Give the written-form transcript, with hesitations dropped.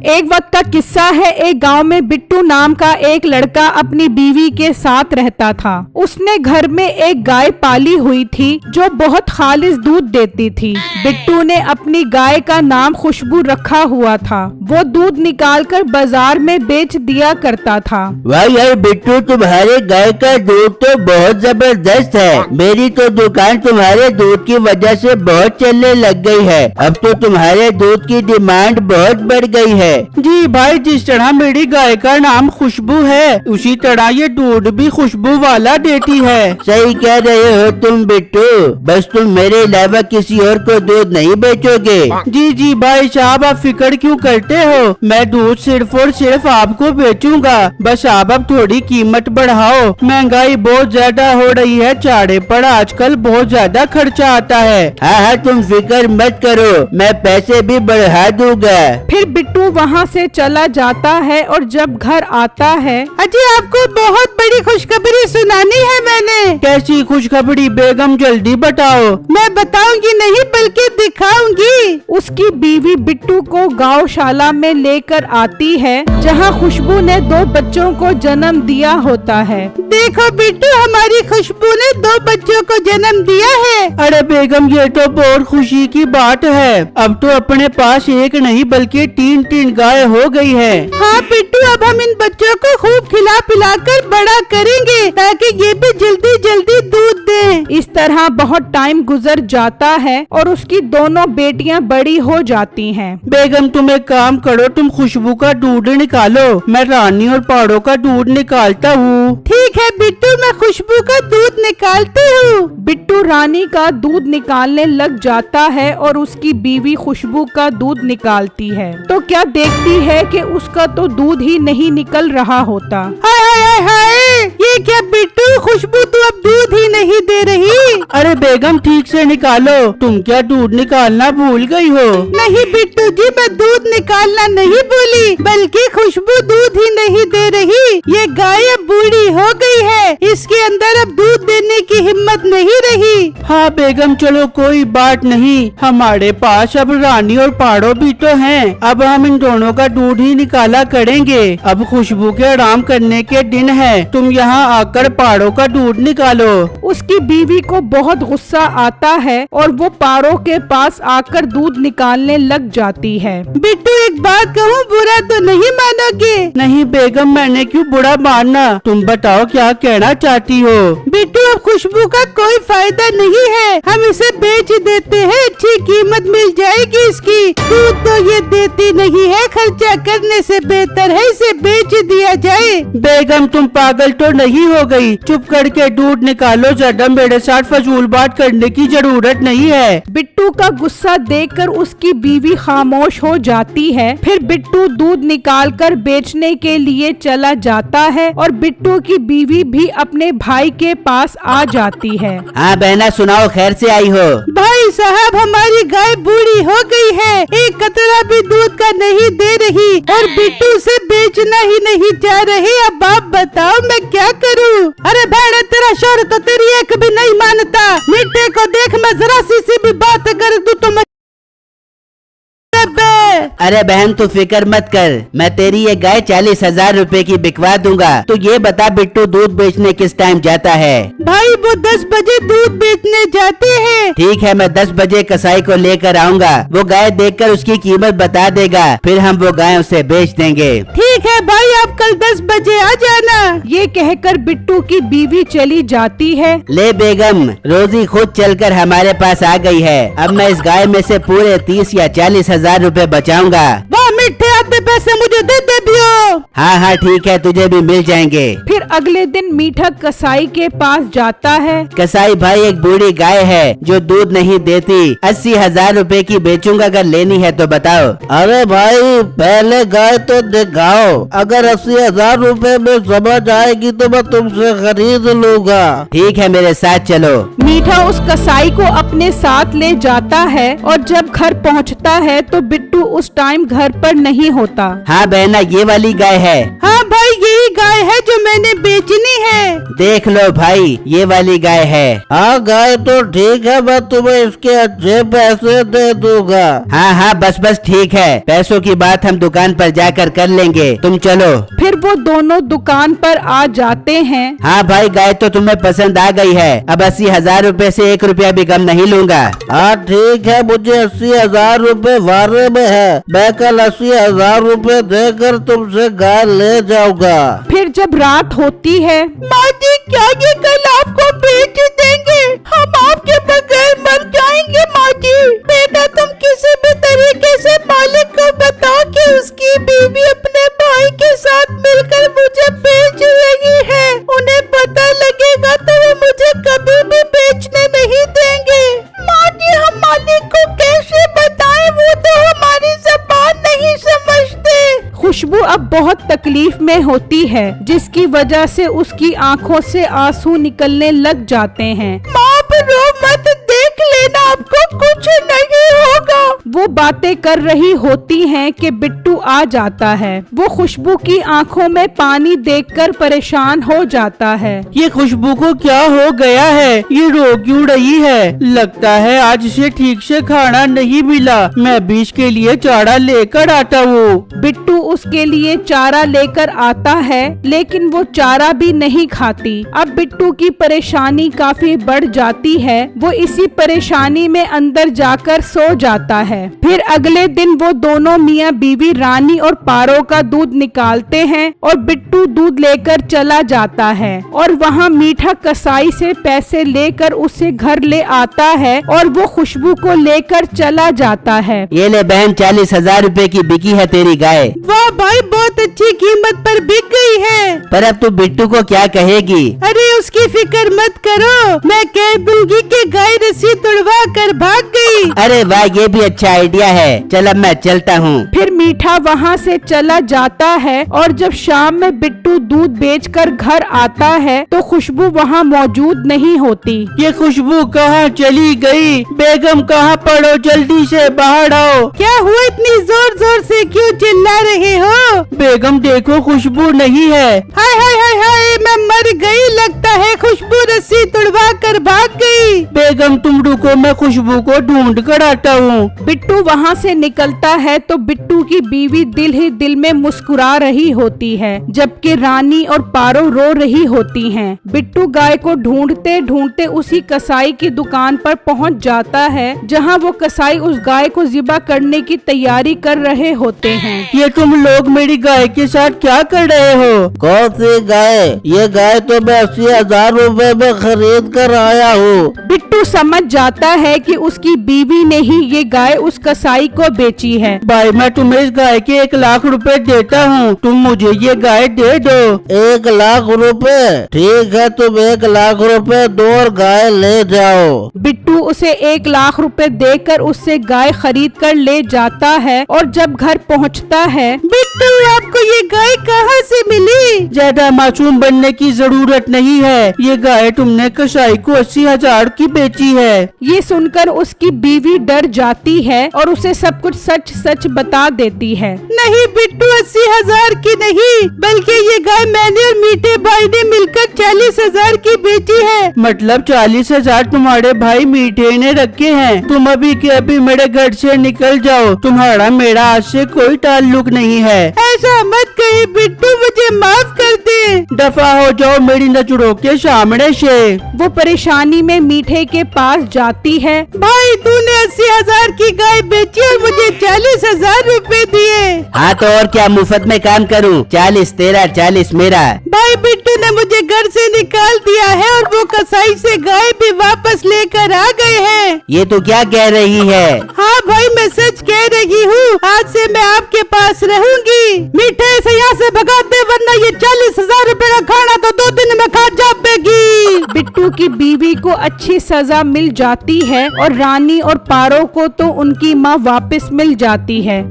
एक वक्त का किस्सा है। एक गांव में बिट्टू नाम का एक लड़का अपनी बीवी के साथ रहता था। उसने घर में एक गाय पाली हुई थी जो बहुत खालिस दूध देती थी। बिट्टू ने अपनी गाय का नाम खुशबू रखा हुआ था। वो दूध निकालकर बाजार में बेच दिया करता था। वाह यार बिट्टू, तुम्हारे गाय का दूध तो बहुत जबरदस्त है। मेरी तो दुकान तुम्हारे दूध की वजह से बहुत चलने लग गई है। अब तो तुम्हारे दूध की डिमांड बहुत बढ़ गई है। जी भाई, जिस तरह मेरी गाय का नाम खुशबू है उसी तरह ये दूध भी खुशबू वाला देती है। सही कह रहे हो तुम बिट्टू, बस तुम मेरे अलावा किसी और को दूध नहीं बेचोगे। जी जी भाई साहब, आप फिक्र क्यों करते हो, मैं दूध सिर्फ और सिर्फ आपको बेचूंगा। बस आप अब थोड़ी कीमत बढ़ाओ। महंगाई बहुत ज्यादा हो रही है, चारे पर आजकल बहुत ज्यादा खर्चा आता है। हाँ, तुम फिक्र मत करो, मैं पैसे भी बढ़ा दूंगा। फिर बिट्टू वहाँ से चला जाता है और जब घर आता है, अजी आपको बहुत बड़ी खुशखबरी सुनानी है मैंने। कैसी खुशखबरी बेगम, जल्दी बताओ। मैं बताऊंगी नहीं बल्कि दिखाऊंगी। उसकी बीवी बिट्टू को गौशाला में लेकर आती है जहाँ खुशबू ने 2 बच्चों को जन्म दिया होता है। देखो बिट्टू, हमारी खुशबू ने 2 बच्चों को जन्म दिया है। अरे बेगम, ये तो बहुत खुशी की बात है। अब तो अपने पास एक नहीं बल्कि 3 गाय हो गई है। हाँ बिट्टू, अब हम इन बच्चों को खूब खिला पिला कर बड़ा करेंगे ताकि ये भी जल्दी जल्दी दूध दें। इस तरह बहुत टाइम गुजर जाता है और उसकी दोनों बेटियां बड़ी हो जाती हैं। बेगम तुम एक काम करो, तुम खुशबू का दूध निकालो, मैं रानी और पाड़ों का दूध निकालता हूँ। ठीक है बिट्टू, मैं खुशबू का दूध निकालती हूँ। बिट्टू रानी का दूध निकालने लग जाता है और उसकी बीवी खुशबू का दूध निकालती है तो क्या देखती है कि उसका तो दूध ही नहीं निकल रहा होता। हाय हाय हाय, ये क्या बिट्टू, खुशबू तो अब दूध ही नहीं दे रही। अरे बेगम ठीक से निकालो, तुम क्या दूध निकालना भूल गई हो? नहीं बिट्टू जी, मैं दूध निकालना नहीं भूली बल्कि खुशबू दूध ही नहीं दे रही। ये गाय अब बूढ़ी हो गई है, इसके अंदर अब दूध देने की हिम्मत नहीं रही। हाँ बेगम, चलो कोई बात नहीं, हमारे पास अब रानी और पाड़ो भी तो हैं। अब हम इन दोनों का दूध ही निकाला करेंगे। अब खुशबू के आराम करने के दिन है, तुम यहाँ आकर पाड़ों का दूध निकालो। उसकी बीवी को बहुत गुस्सा आता है और वो पाड़ों के पास आकर दूध निकालने लग जाती है। बिट्टू एक बात कहूँ, बुरा तो नहीं मानोगे? नहीं बेगम, मैंने क्यों बुरा मानना, तुम बताओ क्या कहना चाहती हो? बिट्टू अब खुशबू का कोई फायदा नहीं है, हम इसे बेच देते हैं, अच्छी कीमत मिल जाएगी इसकी। दूध तो ये देती नहीं है, खर्चा करने से बेहतर है इसे बेच दिया जाए। बेगम तुम पागल तो नहीं हो गई? चुप करके दूध निकालो, ज्यादा मेरे साथ फजूल बात करने की जरूरत नहीं है। बिट्टू का गुस्सा देखकर उसकी बीवी खामोश हो जाती है। फिर बिट्टू दूध निकालकर बेचने के लिए चला जाता है और बिट्टू की बीवी भी अपने भाई के पास आ जाती है। हाँ बहना, सुनाओ, खैर से आई हो? भाई साहब, हमारी गाय बूढ़ी हो गई है, एक कतरा भी दूध का नहीं दे रही और बिट्टू से बेचना ही नहीं चाह रही। अब आप बताओ मैं क्या करूं? अरे भेड़, तेरा शोर तो तेरी एक भी नहीं मानता। मिट्टी को देख, मैं जरा सी भी बात कर दूं तो मैं। अरे बहन तू फिक्र मत कर, मैं तेरी ये गाय 40,000 रुपए की बिकवा दूंगा। तो ये बता बिट्टू दूध बेचने किस टाइम जाता है? भाई वो 10 बजे दूध बेचने जाते हैं। ठीक है, मैं 10 बजे कसाई को लेकर आऊंगा, वो गाय देखकर उसकी कीमत बता देगा, फिर हम वो गाय उसे बेच देंगे। ठीक है भाई, आप कल 10 बजे आ जाना। ये कहकर बिट्टू की बीवी चली जाती है। ले बेगम, रोजी खुद चलकर हमारे पास आ गई है। अब मैं इस गाय में से पूरे 30 या 40,000 रुपए बचाऊंगा। वाह मिठे, आधे पैसे मुझे दे दे बियो। हाँ ठीक है, तुझे भी मिल जाएंगे। फिर अगले दिन मीठा कसाई के पास जाता है। कसाई भाई, एक बूढ़ी गाय है जो दूध नहीं देती, 80,000 रुपए की बेचूंगा, अगर लेनी है तो बताओ। अरे भाई, पहले गाय तो दिखाओ, अगर 80,000 रुपए में समझ आएगी तो मैं तुमसे खरीद लूंगा। ठीक है, मेरे साथ चलो। मीठा उस कसाई को अपने साथ ले जाता है और जब घर पहुंचता है तो बिट्टू उस टाइम घर पर नहीं होता। हाँ बहना, ये वाली गाय है। हाँ भाई, यही गाय है जो मैंने बेचनी है। देख लो भाई, ये वाली गाय है। हाँ गाय तो ठीक है, मैं तुम्हें इसके अच्छे पैसे दे दूंगा। हाँ हाँ, बस बस ठीक है, पैसों की बात हम दुकान पर जाकर कर लेंगे, तुम चलो। फिर वो दोनों दुकान पर आ जाते हैं। हाँ भाई, गाय तो तुम्हें पसंद आ गई है, अब 80,000 रूपए से 1 रुपया भी कम नहीं लूंगा। हाँ ठीक है, मुझे 80,000 रूपए वारे में है, मैं कल 80,000 रूपए देकर तुमसे गाय ले जाऊंगा। फिर जब रात होती है, माँ जी क्या ये कल आपको बेच देंगे? हम आपके बगैर मर जाएंगे माँ जी। बेटा तुम किसी भी तरीके से मालिक को बताओ कि उसकी बीवी अपने भाई के साथ मिलकर मुझे बेच रही है। उन्हें पता लगेगा तो वो मुझे कभी भी बेचने नहीं देंगे। माँ जी हम मालिक को कैसे बताएं, वो तो हमारी ज़बान नहीं समझते। खुशबू अब बहुत तकलीफ में होती है, जिसकी वजह से उसकी आंखों से आंसू निकलने लग जाते हैं। माँ रो मत, देख लेना आपको कुछ नहीं होगा। वो बातें कर रही होती हैं कि बिट्टू आ जाता है। वो खुशबू की आंखों में पानी देखकर परेशान हो जाता है। ये खुशबू को क्या हो गया है? ये रो क्यों रही है? लगता है आज इसे ठीक से खाना नहीं मिला। मैं भी इसके लिए चारा लेकर आता हूँ। बिट्टू उसके लिए चारा लेकर आता है, लेकिन वो चारा भी नहीं खाती। अब बिट्टू की परेशानी काफी बढ़ जाती है। वो इसी परेशानी में अंदर जाकर सो जाता है। फिर अगले दिन वो दोनों मियाँ बीवी रानी और पारो का दूध निकालते हैं और बिट्टू दूध लेकर चला जाता है और वहाँ मीठा कसाई से पैसे लेकर उसे घर ले आता है और वो खुशबू को लेकर चला जाता है। ये ले बहन, 40,000 रूपए की बिकी है तेरी गाय। वाह भाई, बहुत अच्छी कीमत पर बिक गई है। पर अब तू बिट्टू को क्या कहेगी? अरे उसकी फिक्र मत करो, मैं कह दूंगी कि गाय रस्सी तुड़वा कर भाग गई। अरे वाह, ये भी अच्छा आइडिया है, चल अब मैं चलता हूँ। फिर मीठा वहाँ से चला जाता है और जब शाम में बिट्टू दूध बेचकर घर आता है तो खुशबू वहाँ मौजूद नहीं होती। ये खुशबू कहाँ चली गई? बेगम कहाँ पड़ो, जल्दी से बाहर आओ। क्या हुआ, इतनी जोर जोर से क्यों चिल्ला रहे हो? बेगम देखो खुशबू नहीं है। हाय हाय हाय हाय, मैं मर गई, लगता है खुशबू रस्सी तुड़वा कर भाग गई। बेगम तुम रुको, मैं खुशबू को ढूंढ कर आता हूँ। बिट्टू वहाँ से निकलता है तो बिट्टू की बीवी दिल ही दिल में मुस्कुरा रही होती है, जबकि रानी और पारो रो रही होती हैं। बिट्टू गाय को ढूंढते ढूंढते उसी कसाई की दुकान पर पहुँच जाता है, जहाँ वो कसाई उस गाय को ज़िबा करने की तैयारी कर रहे होते हैं। ये तुम लोग मेरी गाय के साथ क्या कर रहे हो? कौन सी गाय? ये गाय तो मैं 80,000 रूपए में खरीद कर आया हूँ। बिट्टू समझ जाता है कि उसकी बीवी ने ही ये गाय उस कसाई को बेची है। भाई मैं तुम्हें इस गाय के 1 लाख रुपए देता हूँ, तुम मुझे ये गाय दे दो। 1 लाख रुपए? ठीक है, तुम 1 लाख रुपए दो और गाय ले जाओ। बिट्टू उसे 1 लाख रुपए देकर उससे गाय खरीद कर ले जाता है और जब घर पहुंचता है, बिट्टू आपको ये गाय कहाँ से मिली? ज्यादा मासूम बनने की जरूरत नहीं है, ये गाय तुमने कसाई को 80,000 की बेची है। ये सुनकर उसकी बीवी डर जाती है और उसे सब कुछ सच सच बता देती है। नहीं बिट्टू, 80,000 की नहीं, बल्कि ये गाय मैंने और मीठे भाई ने मिलकर 40,000 की बेची है। मतलब 40,000 तुम्हारे भाई मीठे ने रखे हैं। तुम अभी के अभी मेरे घर से निकल जाओ, तुम्हारा मेरा आज से कोई ताल्लुक नहीं है। ऐसा मत कहिए बिट्टू, मुझे माफ कर दे। दफा हो जाओ मेरी नजरों के सामने से। वो परेशानी में मीठे के पास जाती है। भाई तूने 80,000 की गाय बेची और मुझे 40,000 रुपए दिए। हाँ तो और क्या, मुफ्त में काम करूँ? 40 तेरा, 40 मेरा। भाई बिट्टू ने मुझे घर से निकाल दिया है और वो कसाई से गाय भी वापस लेकर आ गए हैं। ये तो क्या कह रही है? हाँ भाई मैं सच कह रही हूँ, आज से मैं आपके पास रहूंगी। मीठे से यहाँ से भगा दे, वरना ये 40,000 रुपए का खाना तो 2 दिन में खा जाएगी। बिट्टू की बीवी को अच्छी सजा मिल जाती है और रानी और पारो को तो उनकी माँ वापस मिल जाती है।